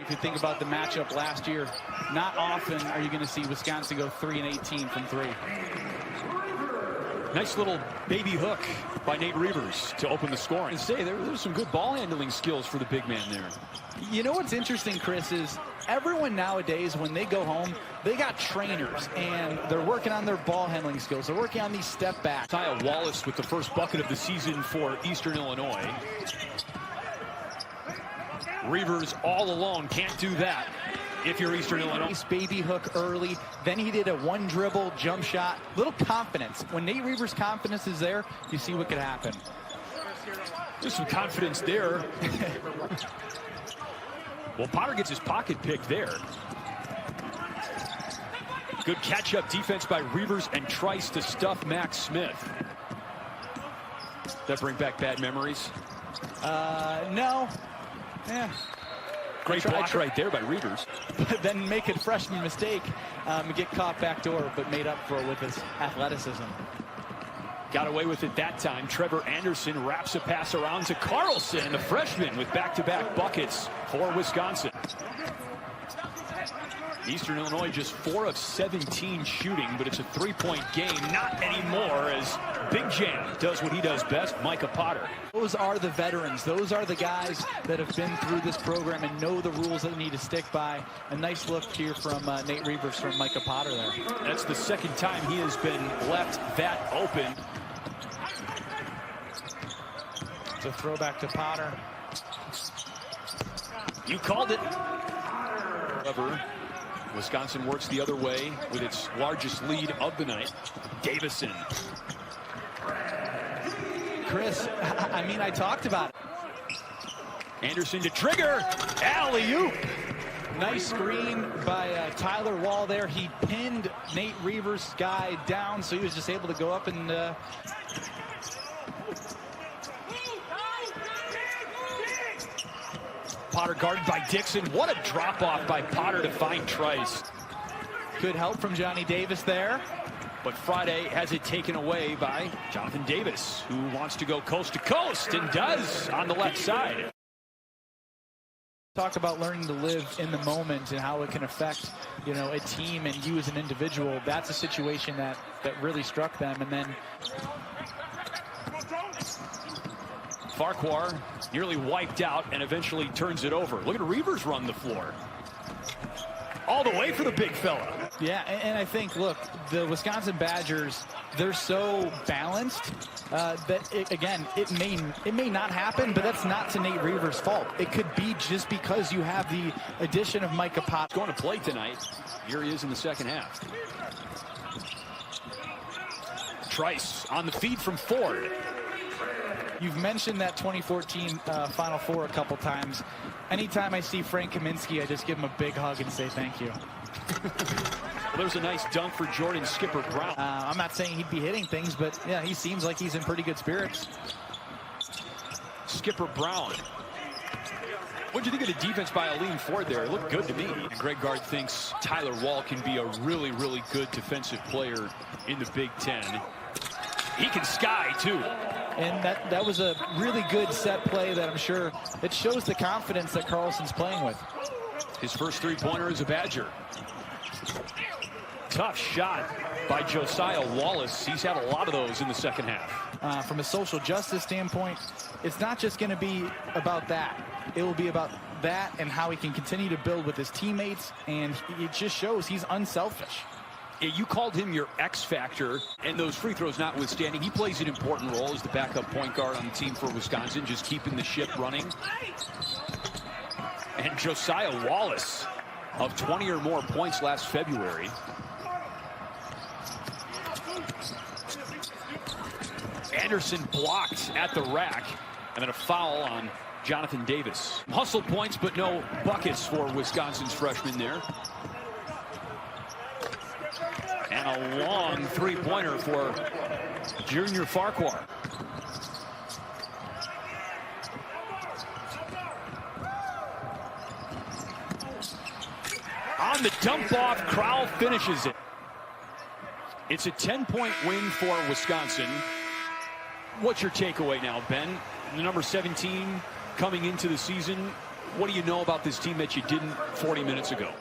If you think about the matchup last year, not often are you going to see Wisconsin go 3-18 from 3. Nice little baby hook by Nate Reuvers to open the scoring. And say there's some good ball handling skills for the big man there. You know what's interesting, Chris, is everyone nowadays, when they go home, they got trainers, and they're working on their ball handling skills. They're working on these step backs. Kyle Wallace with the first bucket of the season for Eastern Illinois. Reuvers all alone, can't do that if you're Eastern Illinois. Nice baby hook early, then he did a one dribble jump shot. Little confidence. When Nate Reuvers' confidence is there, you see what could happen. There's some confidence there. Well, Potter gets his pocket picked there. Good catch-up defense by Reuvers and Trice to stuff Max Smith. That bring back bad memories? No. Yeah. Great block right there by Reuvers. But then make a freshman mistake, get caught backdoor, but made up for it with his athleticism. Got away with it that time. Trevor Anderson wraps a pass around to Carlson, the freshman, with back-to-back buckets for Wisconsin. Eastern Illinois just 4 of 17 shooting, but it's a 3-point game. Not anymore, as Big Jam does what he does best, Micah Potter. Those are the veterans. Those are the guys that have been through this program and know the rules that they need to stick by. A nice look here from Nate Reuvers from Micah Potter there. That's the second time he has been left that open. It's a throwback to Potter. You called it. However, Wisconsin works the other way with its largest lead of the night. Davison. Chris, I mean, I talked about it. Anderson to trigger. Alley-oop. Nice screen by Tyler Wall there. He pinned Nate Reuvers' guy down, so he was just able to go up and... Potter guarded by Dixon. What a drop-off by Potter to find Trice. Good help from Johnny Davis there. But Friday has it taken away by Jonathan Davis, who wants to go coast to coast and does on the left side. Talk about learning to live in the moment and how it can affect, you know, a team and you as an individual. That's a situation that really struck them. And then Farquhar nearly wiped out and eventually turns it over. Look at Reuvers run the floor. All the way for the big fella. Yeah, and I think, look, the Wisconsin Badgers, they're so balanced that, it may not happen, but that's not to Nate Reuvers' fault. It could be just because you have the addition of Micah Potter. Going to play tonight. Here he is in the second half. Trice on the feed from Ford. You've mentioned that 2014 Final Four a couple times. Anytime I see Frank Kaminsky, I just give him a big hug and say thank you. Well, there's a nice dunk for Jordan Skipper Brown. I'm not saying he'd be hitting things, but yeah, he seems like he's in pretty good spirits. Skipper Brown. What do you think of the defense by Aline Ford there? It looked good to me. And Greg Gard thinks Tyler Wall can be a really, really good defensive player in the Big Ten. He can sky, too. And that was a really good set play that I'm sure it shows the confidence that Carlson's playing with. His first three-pointer is a Badger. Tough shot by Josiah Wallace. He's had a lot of those in the second half. From a social justice standpoint, it's not just going to be about that. It will be about that and how he can continue to build with his teammates, and it just shows he's unselfish. Yeah, you called him your X factor, and those free throws notwithstanding, he plays an important role as the backup point guard on the team for Wisconsin, just keeping the ship running. And Josiah Wallace of 20 or more points last February. Anderson blocked at the rack, and then a foul on Jonathan Davis. Hustle points, but no buckets for Wisconsin's freshman there. And a long three-pointer for Junior Farquhar. On the dump-off, Crowell finishes it. It's a 10-point win for Wisconsin. What's your takeaway now, Ben? The number 17 coming into the season, What do you know about this team that you didn't 40 minutes ago?